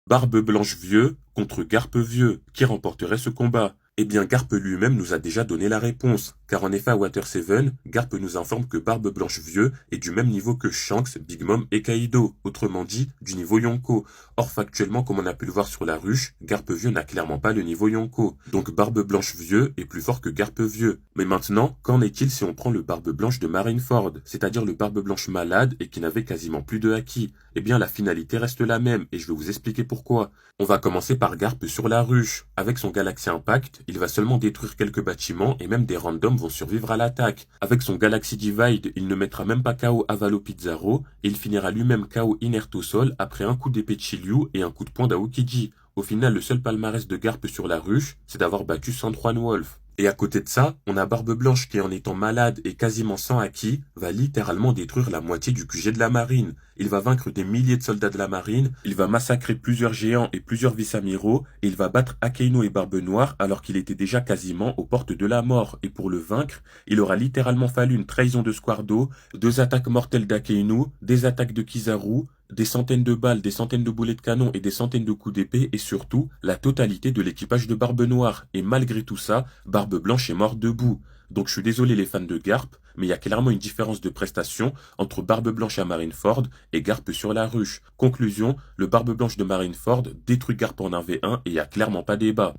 Barbe Blanche Vieux contre Garpe Vieux, qui remporterait ce combat? Eh bien, Garpe lui-même nous a déjà donné la réponse, car en effet à Water 7, Garpe nous informe que Barbe Blanche Vieux est du même niveau que Shanks, Big Mom et Kaido, autrement dit, du niveau Yonko. Or, factuellement, comme on a pu le voir sur la ruche, Garpe Vieux n'a clairement pas le niveau Yonko. Donc Barbe Blanche Vieux est plus fort que Garpe Vieux. Mais maintenant, qu'en est-il si on prend le Barbe Blanche de Marineford, c'est-à-dire le Barbe Blanche malade et qui n'avait quasiment plus de haki? Eh bien, la finalité reste la même, et je vais vous expliquer pourquoi. On va commencer par Garp sur la ruche. Avec son Galaxy Impact, il va seulement détruire quelques bâtiments et même des randoms vont survivre à l'attaque. Avec son Galaxy Divide, il ne mettra même pas KO Avalo Pizarro et il finira lui-même KO Inert au sol après un coup d'épée de Shiryu et un coup de poing d'Aokiji. Au final, le seul palmarès de Garp sur la ruche, c'est d'avoir battu Sandjuan Wolf. Et à côté de ça, on a Barbe Blanche qui, en étant malade et quasiment sans haki, va littéralement détruire la moitié du QG de la marine. Il va vaincre des milliers de soldats de la marine, il va massacrer plusieurs géants et plusieurs vice-amiraux, et il va battre Akainu et Barbe Noire alors qu'il était déjà quasiment aux portes de la mort. Et pour le vaincre, il aura littéralement fallu une trahison de Squardo, 2 attaques mortelles d'Akainu, des attaques de Kizaru, des centaines de balles, des centaines de boulets de canon et des centaines de coups d'épée et surtout la totalité de l'équipage de Barbe Noire. Et malgré tout ça, Barbe Blanche est mort debout. Donc je suis désolé les fans de Garp, mais il y a clairement une différence de prestation entre Barbe Blanche à Marineford et Garp sur la ruche. Conclusion, le Barbe Blanche de Marineford détruit Garp en 1v1 et il n'y a clairement pas débat.